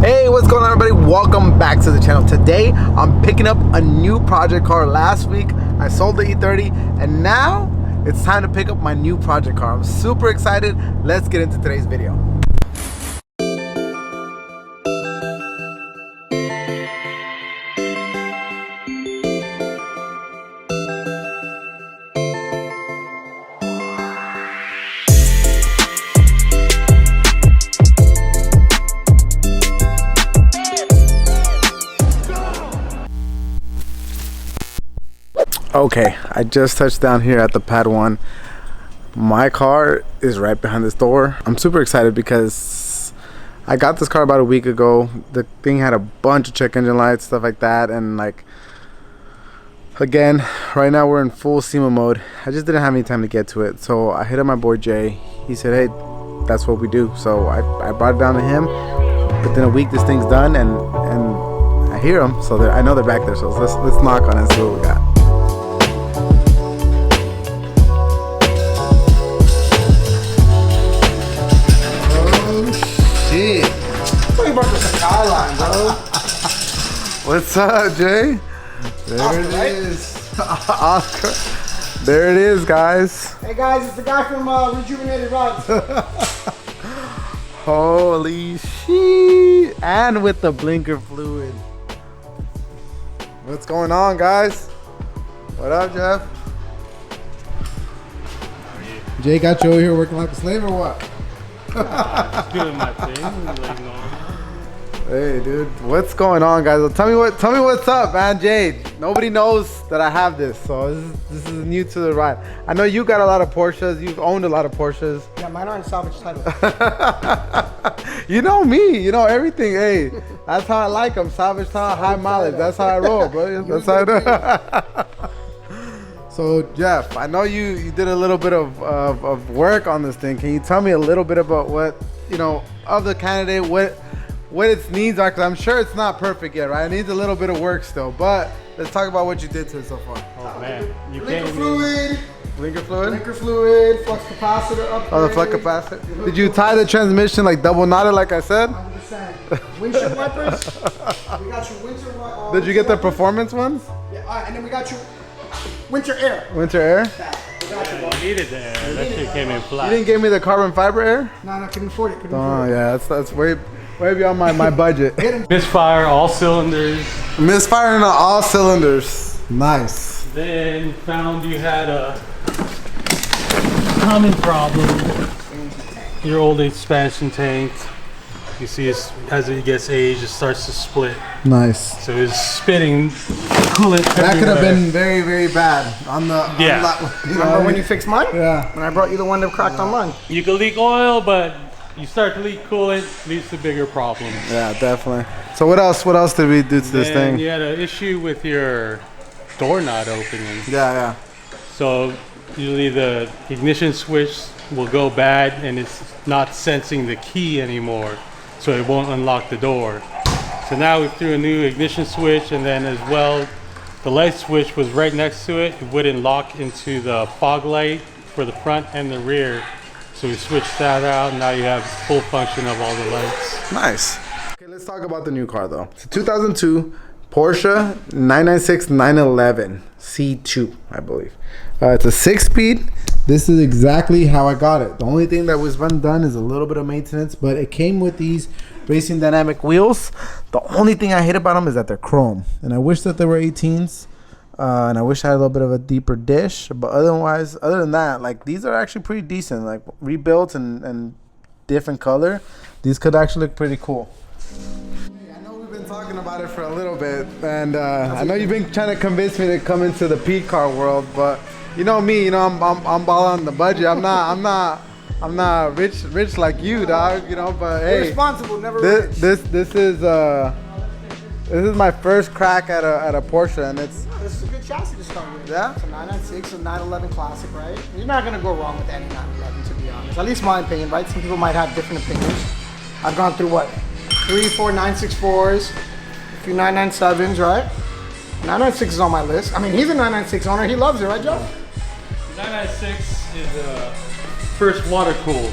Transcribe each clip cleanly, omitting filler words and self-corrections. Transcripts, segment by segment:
Hey, what's going on, everybody? Welcome back to the channel. Today I'm picking up a new project car. Last week I sold the E30 and now it's time to pick up my new project car. I'm super excited. Let's get into today's video. Okay, I just touched down here at the pad 1. My car is right behind this door. I'm super excited because I got this car about a week ago. The thing had a bunch of check engine lights, stuff like that, and like, again, right now we're in full SEMA mode. I just didn't have any time to get to it, so I hit up my boy Jay. He said, hey, that's what we do. So I brought it down to him. Within a week this thing's done, and I hear them, so I know they're back there. So let's knock on it and see what we got. What's up, Jay? There Oscar, it is. Oscar. There it is, guys. Hey guys, it's the guy from Rejuvenated Rides. Holy shit. And with the blinker fluid. What's going on, guys? What up, Jeff? Jay got you over here working like a slave or what? Just doing my thing. Hey, dude, what's going on, guys? Tell me what's up, man. Jade, nobody knows that I have this, so this is new to the ride. I know you got a lot of Porsches. You've owned a lot of Porsches. Yeah, mine aren't salvage title. You know me. You know everything. Hey, that's how I like them. Salvage title, high mileage. That's how I roll, bro. That's how I do. So Jeff, I know you did a little bit of work on this thing. Can you tell me a little bit about what, you know, of the candidate, what its needs are? Because I'm sure it's not perfect yet, right? It needs a little bit of work still, but let's talk about what you did to it so far. Oh man, you Blinker fluid. Blinker fluid? Blinker fluid, flux capacitor upgrade. Oh, the flux capacitor. Did you tie the transmission like double knotted like I said? 100%. Windshield wipers. We got your winter Did you get the performance ones? Yeah, and then we got your winter air. Winter air? you needed the air. That shit came in flat. You didn't give me the carbon fiber air? No, couldn't afford it. Oh yeah, that's way beyond my budget. Misfire, all cylinders. Misfiring on all cylinders. Nice. Then found you had a common problem. Your old expansion tank. You see, as it gets aged, it starts to split. Nice. So it's spitting coolant. That could have been very, very bad on the. Yeah. Remember when you fixed mine? Yeah. When I brought you the one that cracked on mine. You can leak oil, but you start to leak coolant, leads to bigger problems. Yeah, definitely. So what else did we do to this thing? You had an issue with your door not opening. Yeah. So usually the ignition switch will go bad and it's not sensing the key anymore, so it won't unlock the door. So now we threw a new ignition switch, and then as well, the light switch was right next to it. It wouldn't lock into the fog light for the front and the rear. So we switched that out, and now you have full function of all the lights. Nice. Okay, let's talk about the new car though. It's a 2002 Porsche 996 911 C2, I believe. It's a 6-speed. This is exactly how I got it. The only thing that was done is a little bit of maintenance, but it came with these racing dynamic wheels. The only thing I hate about them is that they're chrome, and I wish that they were 18s. And I wish I had a little bit of a deeper dish, but other than that, like, these are actually pretty decent. Like, rebuilt and different color, these could actually look pretty cool. I know we've been talking about it for a little bit, and I know you've been trying to convince me to come into the P car world, but you know me, you know I'm balling on the budget. I'm not rich like you, dog. You know, but hey, responsible, never rich. This is my first crack at a Porsche, and this is a good chassis to start with. Yeah? It's a 996, a 911 Classic, right? You're not gonna go wrong with any 911, to be honest. At least my opinion, right? Some people might have different opinions. I've gone through what? 3, 4 964s, a few 997s, right? 996 is on my list. I mean, he's a 996 owner. He loves it, right, Joe? 996 is first water cooled,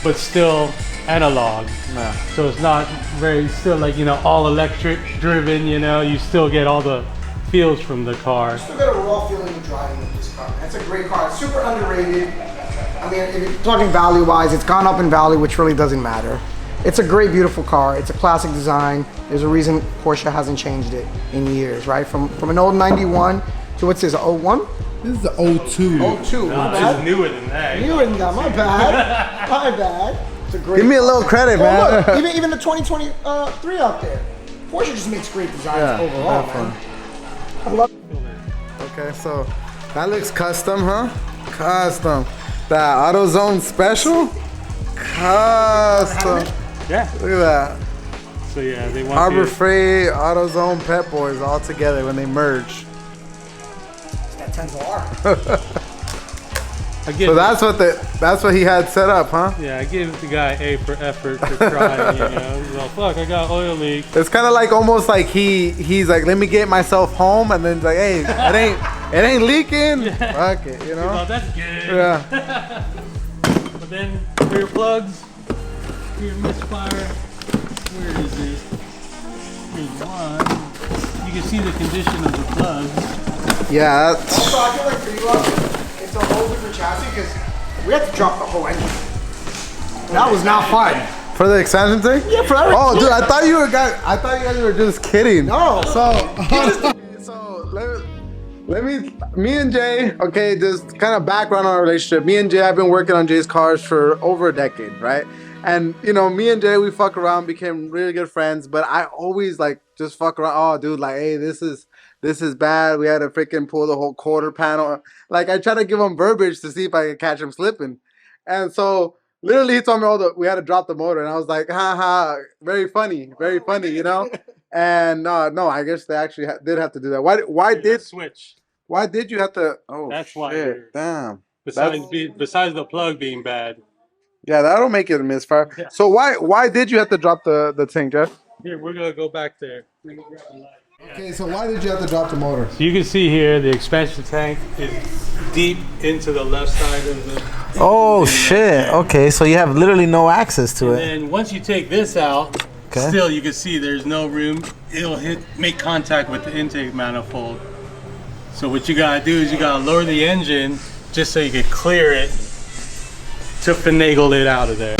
but still analog. Nah. So it's not very, still like, you know, all electric driven, you know, you still get all the feels from the car. Still got a raw feeling of driving with this car. It's a great car. It's super underrated. I mean, if you're talking value-wise, it's gone up in value, which really doesn't matter. It's a great, beautiful car. It's a classic design. There's a reason Porsche hasn't changed it in years, right? From an old 91 to what's this, a 01? This is the 02. 02, my bad. It's newer than that. Newer than that, my bad. My bad. It's a great Give me a little credit, man. look, even the 2023 out there. Porsche just makes great designs overall, man. I love it. Okay, so that looks custom, huh? Custom. That AutoZone special? Custom. Yeah. Look at that. So yeah, they want Harbor you- Freight, AutoZone, Pep Boys all together when they merge. that 10R. I give, So that's what he had set up, huh? yeah, I give the guy A for effort for trying, you know. He's like, fuck, I got oil leak. It's kind of like almost like he's like, let me get myself home, and then it's like, hey, it ain't leaking. Fuck it, you know? Oh, that's good. Yeah. But then rear plugs, rear misfire. Where is this? Here's one. You can see the condition of the plugs. Yeah. Also, I feel like for you, it's a whole different chassis because we had to drop the whole engine. That was not fun. For the expansion thing? Yeah, for everything. Oh, dude, I thought you guys were just kidding. No. So me and Jay, okay, just kind of background on our relationship. Me and Jay, I've been working on Jay's cars for over a decade, right? And you know, me and Jay, we fuck around, became really good friends. But I always like just fuck around. Oh, dude, like, hey, this is bad. We had to freaking pull the whole quarter panel. Like, I try to give him verbiage to see if I could catch him slipping. And so literally he told me we had to drop the motor, and I was like, ha ha, very funny, you know. And no, I guess they actually did have to do that. Why did you have to? Oh, That's why. shit, damn. Besides the plug being bad. Yeah, that'll make it a misfire. Yeah. So why did you have to drop the thing, Jeff? Here, we're gonna go back there. Okay, so why did you have to drop the motor? So you can see here the expansion tank is deep into the left side of the. Oh shit! Okay, so you have literally no access to And then once you take this out, still you can see there's no room. It'll make contact with the intake manifold. So what you gotta do is you gotta lower the engine just so you can clear it to finagle it out of there.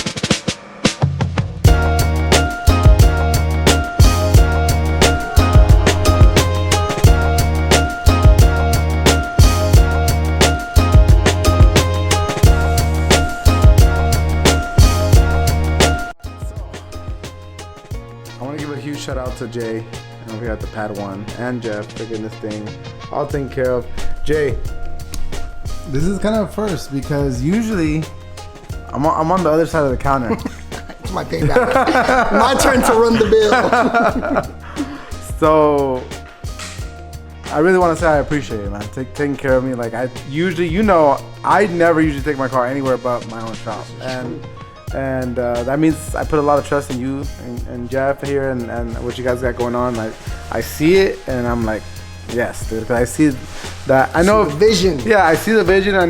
I want to give a huge shout out to Jay over here at the Pad 1 and Jeff for getting this thing all taken care of. Jay, this is kind of a first because usually I'm on the other side of the counter. It's my payback. My turn to run the bill. So I really want to say I appreciate it, man. Taking care of me. Like I usually, you know, I never usually take my car anywhere but my own shop, and that means I put a lot of trust in you and Jeff here and what you guys got going on. Like I see it and I'm like, yes, dude. 'Cause I see that. I know vision. Yeah, I see the vision. I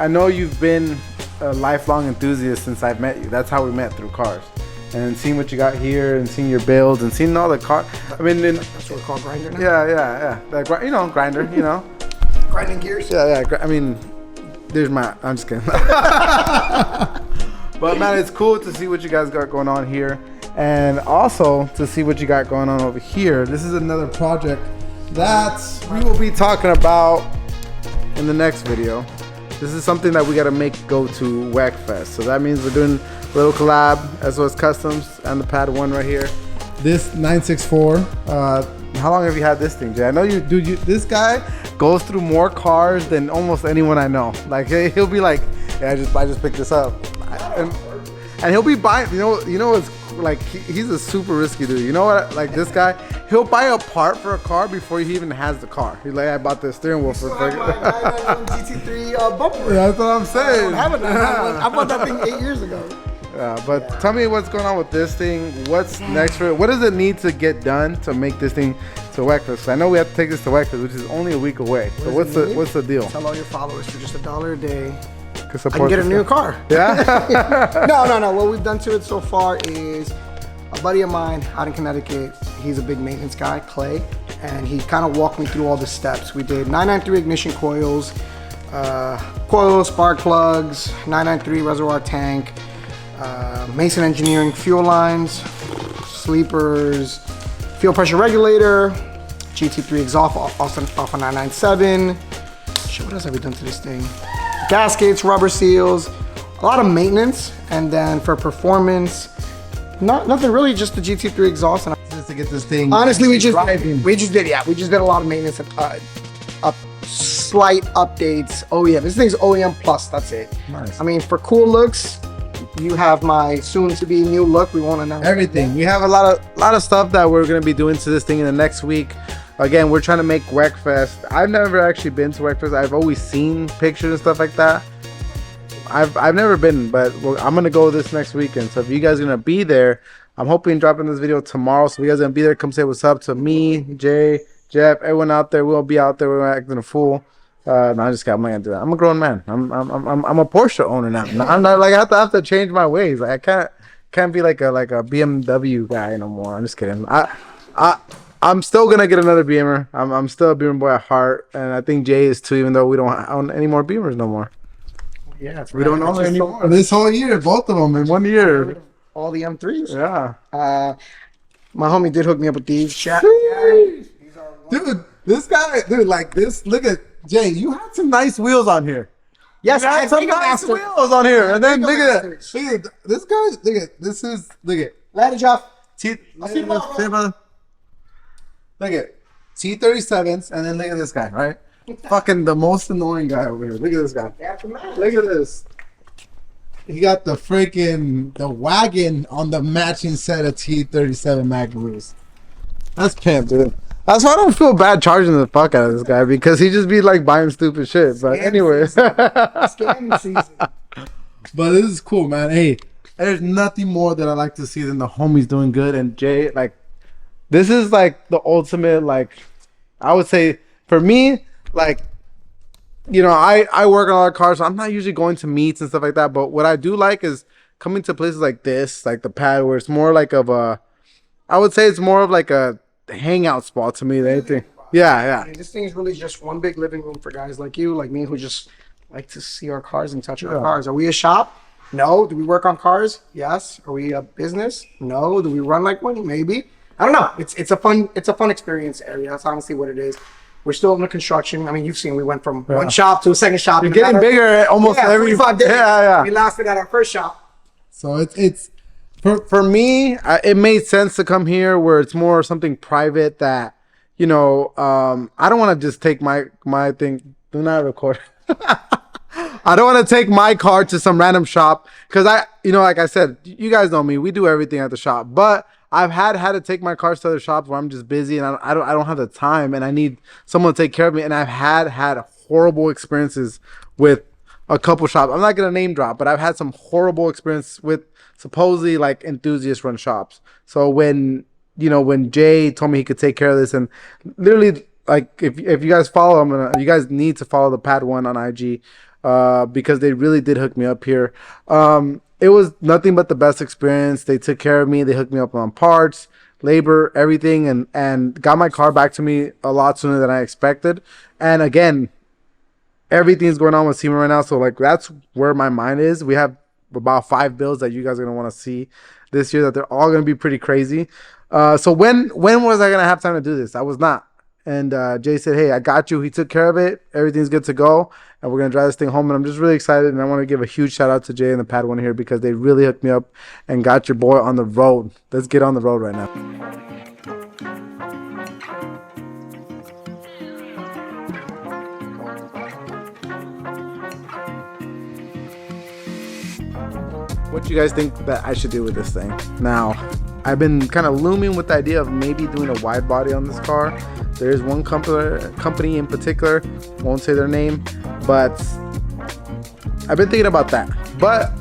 know you've been a lifelong enthusiast since I've met you. That's how we met, through cars. And seeing what you got here and seeing your builds and seeing all the car. I mean, That's what we call grinder now. yeah. That, you know, grinder. You know. Grinding gears. Yeah. I mean, there's my. I'm just kidding. But man, it's cool to see what you guys got going on here, and also to see what you got going on over here. This is another project that we will be talking about in the next video. This is something that we got to make go to WECFest. So that means we're doing a little collab, SOS Customs and the Pad 1 right here. This 964. How long have you had this thing, Jay? I know you, dude. This guy goes through more cars than almost anyone I know. Like he'll be like, yeah, I just picked this up, and he'll be buying. You know, it's like he's a super risky dude. You know what? Like this guy, he'll buy a part for a car before he even has the car. He's like, I bought the steering wheel for. GT3 bumper. That's what I'm saying. I bought that thing 8 years ago. Yeah, but tell me what's going on with this thing. What's next for it? What does it need to get done to make this thing to WECFest? I know we have to take this to WECFest, which is only a week away. So what's the deal? Tell all your followers for just $1 a day, I can get a new car. Yeah. No. What we've done to it so far is a buddy of mine out in Connecticut. He's a big maintenance guy, Clay, and he kind of walked me through all the steps. We did 993 ignition coils, spark plugs, 993 reservoir tank, Mason Engineering fuel lines, sleepers, fuel pressure regulator, GT3 exhaust off a 997. Shit, what else have we done to this thing? Gaskets, rubber seals, a lot of maintenance, and then for performance, nothing really, just the GT3 exhaust. And Just to get this thing. honestly, we just driving. did a lot of maintenance and slight updates. OEM. This thing's OEM plus. That's it. Nice. I mean, for cool looks, you have my soon-to-be new look. We won't announce Everything. We have a lot of stuff that we're gonna be doing to this thing in the next week. Again, we're trying to make Wreckfest. I've never actually been to Wreckfest. I've always seen pictures and stuff like that. I've never been, but I'm gonna go this next weekend. So if you guys are gonna be there, I'm hoping dropping this video tomorrow. So if you guys are gonna be there, come say what's up to me, Jay, Jeff, everyone out there. We'll be out there. We're acting a fool. No, I'm just kidding. I'm not gonna do that. I'm a grown man. I'm a Porsche owner now. I'm not like I have to change my ways. Like I can't be like a BMW guy no more. I'm just kidding. I'm still gonna get another Beamer. I'm still a Beamer boy at heart, and I think Jay is too. Even though we don't own any more Beamers no more. Yeah, We don't own any more. This whole year, both of them in 1 year. all the M3s. Yeah. My homie did hook me up with these. Dude, this guy, like this. Look at Jay. You had some nice wheels on here. Yes, You had some nice wheels on here, and then look at that. Look at this guy. Look at. Later, Jeff. I'll see you tomorrow. Look at T37s, and then look at this guy, right? Fucking the most annoying guy over here. Look at this guy. Look at this. He got the wagon on the matching set of T37 Mag Blues. That's pimp, dude. That's why I don't feel bad charging the fuck out of this guy, because he just be like buying stupid shit. But anyways. Scam season. But this is cool, man. Hey, there's nothing more that I like to see than the homies doing good. And Jay, like, this is like the ultimate, like, I would say for me, like, you know, I work on a lot of cars, so I'm not usually going to meets and stuff like that. But what I do like is coming to places like this, like the pad, where it's more like of a, I would say it's more of like a hangout spot to me than anything. Yeah. I mean, this thing is really just one big living room for guys like you, like me, who just like to see our cars and touch our cars. Are we a shop? No. Do we work on cars? Yes. Are we a business? No. Do we run like one? Maybe. I don't know. It's a fun experience area. That's honestly what it is. We're still in the construction. I mean, you've seen we went from one shop to a second shop. You're getting bigger almost every 45 days. Yeah. We lasted at our first shop. So it's for me, it made sense to come here where it's more something private that, you know, I don't want to just take my thing. Do not record. I don't want to take my car to some random shop because like I said, you guys know me. We do everything at the shop, but I've had to take my cars to other shops where I'm just busy and I don't have the time and I need someone to take care of me. And I've had horrible experiences with a couple shops. I'm not gonna name drop, but I've had some horrible experience with supposedly like enthusiast run shops. So when Jay told me he could take care of this, and literally like if you guys follow him, you guys need to follow the Pad One on IG because they really did hook me up here. It was nothing but the best experience. They took care of me. They hooked me up on parts, labor, everything, and got my car back to me a lot sooner than I expected. And again, everything's going on with SEMA right now, so like that's where my mind is. We have about 5 builds that you guys are gonna want to see this year that they're all gonna be pretty crazy. So when was I gonna have time to do this? I was not. And Jay said, hey, I got you. He took care of it. Everything's good to go. And we're going to drive this thing home. And I'm just really excited. And I want to give a huge shout out to Jay and the Pad One here because they really hooked me up and got your boy on the road. Let's get on the road right now. What do you guys think that I should do with this thing? Now, I've been kind of looming with the idea of maybe doing a wide body on this car. There is one company in particular, won't say their name, but I've been thinking about that. But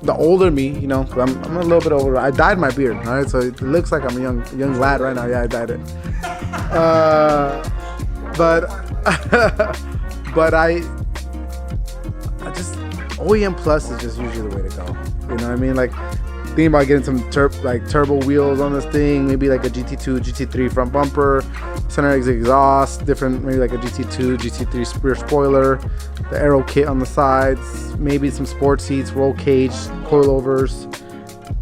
the older me, you know, I'm a little bit older. I dyed my beard, all right? So it looks like I'm a young lad right now. Yeah, I dyed it. But I just OEM Plus is just usually the way to go. You know what I mean? Like, thinking about getting some turbo wheels on this thing, maybe like a GT2, GT3 front bumper, center exhaust, different, maybe like a GT2, GT3 rear spoiler, the aero kit on the sides, maybe some sport seats, roll cage, coilovers,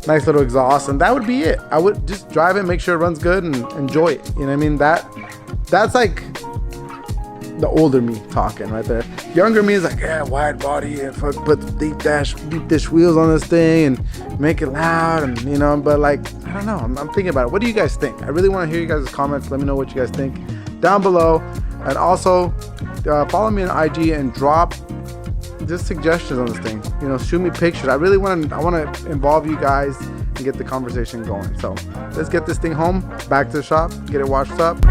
nice little exhaust, and that would be it. I would just drive it, make sure it runs good, and enjoy it. You know what I mean? That's like the older me talking right there. Younger me is like, yeah, wide body, and put deep dish wheels on this thing and make it loud, and you know. But like, I don't know. I'm thinking about it. What do you guys think? I really want to hear you guys' comments. Let me know what you guys think down below, and also follow me on IG and drop just suggestions on this thing. You know, shoot me pictures. I want to involve you guys and get the conversation going. So let's get this thing home, back to the shop, get it washed up.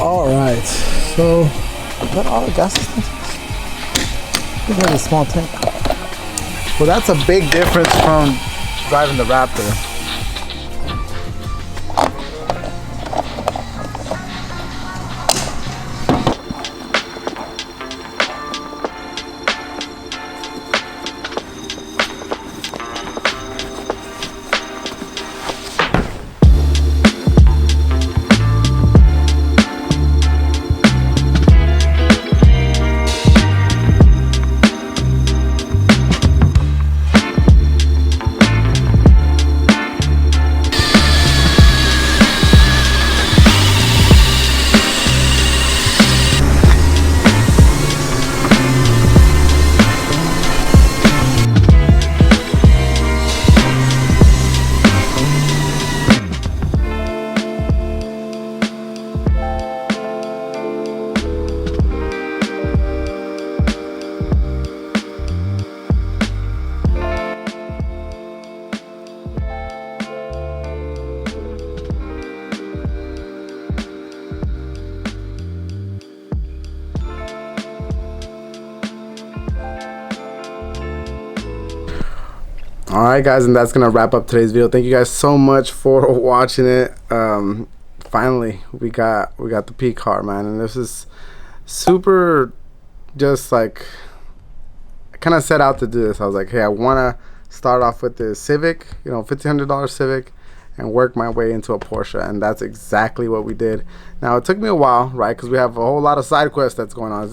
Alright, so is that all the gas systems? I think that's a small tank. Well, that's a big difference from driving the Raptor. Alright guys, and that's gonna wrap up today's video. Thank you guys so much for watching it. Finally we got the P car, man, and this is super, just like, I kind of set out to do this. I was like, hey, I want to start off with the Civic, you know, $1,500 Civic, and work my way into a Porsche, and that's exactly what we did. Now it took me a while, right, because we have a whole lot of side quests that's going on.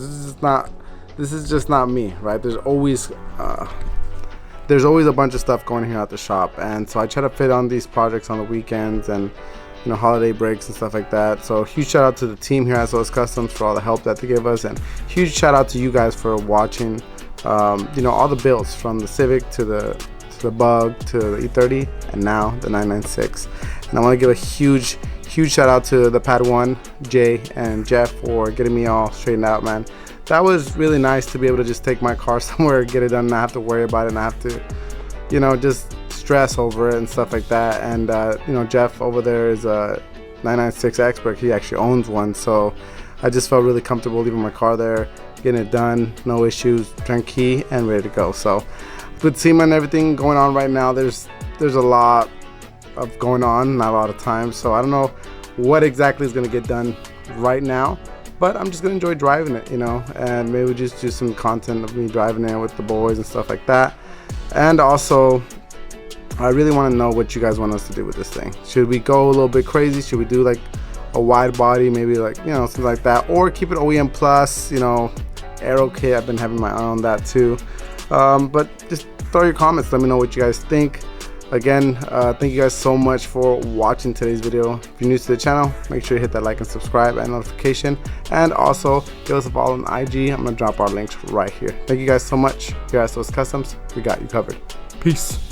This is just not me, right? There's always a bunch of stuff going here at the shop, and so I try to fit on these projects on the weekends and, you know, holiday breaks and stuff like that. So huge shout out to the team here at SOS Customs for all the help that they give us, and huge shout out to you guys for watching. You know, all the builds from the Civic to the Bug to the E30 and now the 996. And I want to give a huge shout out to the Pad 1, Jay and Jeff, for getting me all straightened out, man. That was really nice to be able to just take my car somewhere, get it done, not have to worry about it, and not have to, you know, just stress over it and stuff like that. And you know, Jeff over there is a 996 expert. He actually owns one, so I just felt really comfortable leaving my car there, getting it done, no issues, turnkey and ready to go. So with SEMA and everything going on right now, there's a lot of going on, not a lot of time, so I don't know what exactly is going to get done right now, but I'm just going to enjoy driving it, you know, and maybe just do some content of me driving it with the boys and stuff like that. And also, I really want to know what you guys want us to do with this thing. Should we go a little bit crazy? Should we do like a wide body, maybe, like, you know, something like that, or keep it OEM plus, you know, aero kit? I've been having my eye on that too. But just throw your comments, let me know what you guys think. Again, thank you guys so much for watching today's video. If you're new to the channel, make sure you hit that like and subscribe and notification, and also give us a follow on IG. I'm gonna drop our links right here. Thank you guys so much. Here at SOS Customs, we got you covered. Peace.